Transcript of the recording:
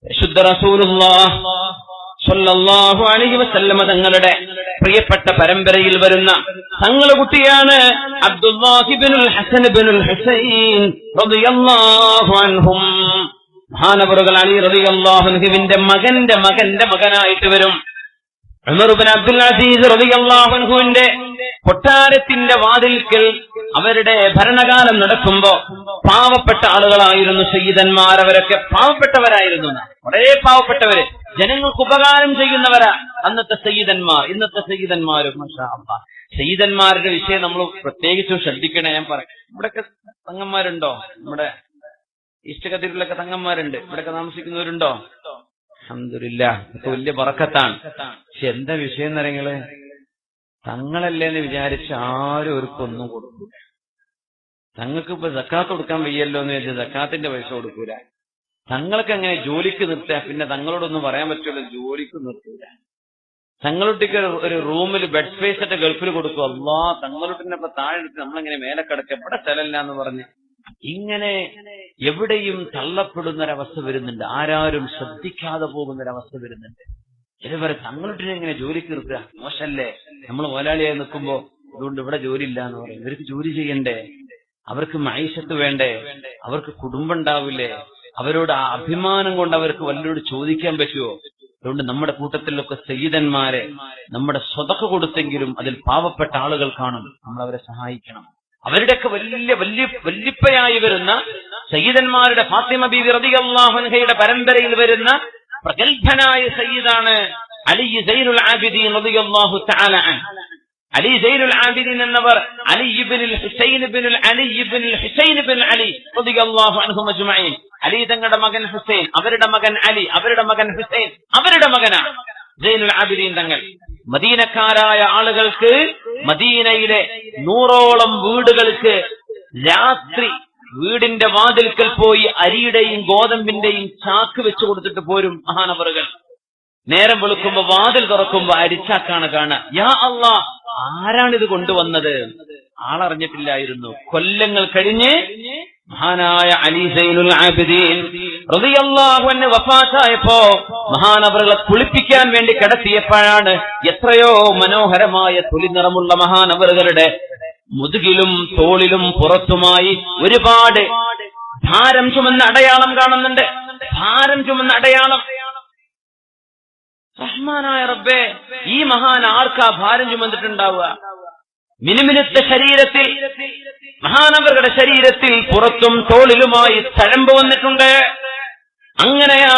പരിശുദ്ധ റസൂലുള്ളാഹി സ്വല്ലല്ലാഹു അലൈഹി വസല്ലമ തങ്ങളുടെ പ്രിയപ്പെട്ട പരമ്പരയിൽ വരുന്ന തങ്ങളുടെ കുട്ടിയാണ് അബ്ദുല്ലാഹി ഇബ്നുൽ ഹസൻ ഇബ്നുൽ ഹുസൈൻ റളിയല്ലാഹു അൻഹും. മഹാനവറുകൾ അലി റളിയല്ലാഹു അൻഹുവിന്റെ മകന്റെ മകനായിട്ട് വരും. ഉമർ ഇബ്നു അബ്ദുൽ അസീസ് റളിയല്ലാഹു അൻഹുവിന്റെ കൊട്ടാരത്തിന്റെ വാതിൽക്കൽ അവരുടെ ഭരണകാലം നടക്കുമ്പോ പാവപ്പെട്ട ആളുകളായിരുന്നു സയ്യിദന്മാർ. അവരൊക്കെ പാവപ്പെട്ടവരായിരുന്നു, വളരെ പാവപ്പെട്ടവര്, ജനങ്ങൾക്ക് ഉപകാരം ചെയ്യുന്നവരാ അന്നത്തെ സയ്യിദന്മാർ. ഇന്നത്തെ സയ്യിദന്മാരും മാഷാ അല്ലാഹ്, സയ്യിദന്മാരുടെ വിഷയം നമ്മൾ പ്രത്യേകിച്ചും ശ്രദ്ധിക്കണേ. ഞാൻ പറയാം, ഇവിടെയൊക്കെ തങ്ങന്മാരുണ്ടോ? നമ്മുടെ ഈസ്റ്റ് കത്തീഡ്രലിലൊക്കെ തങ്ങന്മാരുണ്ട്. ഇവിടെയൊക്കെ താമസിക്കുന്നവരുണ്ടോ? അൽഹംദുലില്ലാഹ്, ഇതൊക്കെ വലിയ ബറക്കത്താണ്. പക്ഷെ എന്താ വിഷയം എന്നറിയങ്ങള്, തങ്ങളല്ലേന്ന് വിചാരിച്ച് ആരും അവർക്കൊന്നും കൊടുക്കൂല. തങ്ങൾക്ക് ഇപ്പൊ സക്കാത്ത് കൊടുക്കാൻ വയ്യല്ലോ എന്ന് വിചാരിച്ച് സക്കാത്തിന്റെ പൈസ കൊടുക്കൂല. തങ്ങൾക്ക് അങ്ങനെ ജോലിക്ക് നിർത്തുക, പിന്നെ തങ്ങളോടൊന്നും പറയാൻ പറ്റുമല്ലോ, ജോലിക്ക് നിർത്തൂല. തങ്ങളൊട്ടിക്ക് ഒരു റൂമിൽ ബെഡ് സ്പേസ് ഒക്കെ ഗൾഫിൽ കൊടുക്കും. അള്ളാ, തങ്ങളൊട്ടിനെ ഇപ്പൊ താഴെ എടുത്ത് നമ്മളെങ്ങനെ മേലെ കിടക്കുക, എവിടെ സ്ഥലമില്ല എന്ന് പറഞ്ഞ് ഇങ്ങനെ എവിടെയും തള്ളപ്പെടുന്നൊരവസ്ഥ വരുന്നുണ്ട്. ആരാരും ശ്രദ്ധിക്കാതെ പോകുന്നൊരവസ്ഥ വരുന്നുണ്ട്. ചിലവരെ തങ്ങളൊട്ടിനെ എങ്ങനെ ജോലിക്ക് നിർത്തുക, മോശല്ലേ? നമ്മൾ മുതലാളിയായി നിൽക്കുമ്പോ അതുകൊണ്ട് ഇവിടെ ജോലി ഇല്ല എന്ന് പറയും. ഇവർക്ക് ജോലി ചെയ്യണ്ടേ? അവർക്ക് മൈശത്ത് വേണ്ടേ? അവർക്ക് കുടുംബം ഉണ്ടാവില്ലേ? അവരോട് അഭിമാനം കൊണ്ട് അവർക്ക് വല്ലവരോട് ചോദിക്കാൻ പറ്റുമോ? അതുകൊണ്ട് നമ്മുടെ കൂട്ടത്തിലൊക്കെ സയ്യിദന്മാരെ നമ്മുടെ സ്വതക്ക കൊടുത്തെങ്കിലും അതിൽ പാവപ്പെട്ട ആളുകൾ കാണും, നമ്മൾ അവരെ സഹായിക്കണം. അവരുടെയൊക്കെ വല്യപ്പയായി വരുന്ന സയ്യിദന്മാരുടെ ഫാത്തിമ ബീവി റളിയല്ലാഹു അൻഹയുടെ പരമ്പരയിൽ വരുന്ന പ്രഗത്ഭനായ സയ്യിദാണ് അലി സൈനുൽ ആബിദീൻ റളിയല്ലാഹു തആല അൻഹു. അലി സൈനുൽ ആബിദീൻ എന്നവർ അലി ഇബ്നുൽ ഹുസൈൻ ഇബ്നുൽ അലി ഇബ്നുൽ ഹുസൈൻ ഇബ്നുൽ അലി റളിയല്ലാഹു അൻഹും അജ്മഈൻ. അലി തങ്ങളുടെ മകൻ ഹുസൈൻ, അവരുടെ മകൻ അലി, അവരുടെ മകൻ ഹുസൈൻ, അവരുടെ മകനാണ് സൈനുൽ ആബിദീൻ തങ്ങൾ. മദീനക്കാരായ ആളുകൾക്ക് മദീനയിലെ 100ഓളം വീടുകൾക്ക് രാത്രി വീടിന്റെ വാതിൽക്കൽ പോയി അരിയുടെയും ഗോതമ്പിന്റെയും ചാക്ക് വെച്ചു കൊടുത്തിട്ട് പോരും മഹാനവറുകൾ. നേരം വെളുക്കുമ്പോ വാതിൽ തുറക്കുമ്പോ അരിച്ചാക്കാണ് കാണുക. യാ അല്ലാഹ്, ആരാണിത് കൊണ്ടുവന്നത്? ആളറിഞ്ഞിട്ടില്ലായിരുന്നു. കൊല്ലങ്ങൾ കഴിഞ്ഞ് മഹാനായ അലി സൈനുൽ ആബിദീൻ റളിയല്ലാഹു അൻഹു വഫാത്തായപ്പോ മഹാനവറുകളെ കുളിപ്പിക്കാൻ വേണ്ടി കിടത്തിയപ്പോഴാണ് എത്രയോ മനോഹരമായ തൊലി നിറമുള്ള മഹാനവറുകളുടെ മുതുകിലും തോളിലും പുറത്തുമായി ഒരുപാട് ഭാരം ചുമന്ന അടയാളം കാണുന്നുണ്ട്. ഭാരം ചുമന്ന അടയാളം. റഹ്മാനായ റബ്ബേ, ഈ മഹാൻ ആർക്കാ ഭാരം ചുമന്നിട്ടുണ്ടാവുക? മിനുമിനുത്ത ശരീരത്തിൽ, മഹാനവറുകളുടെ ശരീരത്തിൽ പുറത്തും തോളിലുമായി തഴമ്പ് വന്നിട്ടുണ്ട്. അങ്ങനെയാ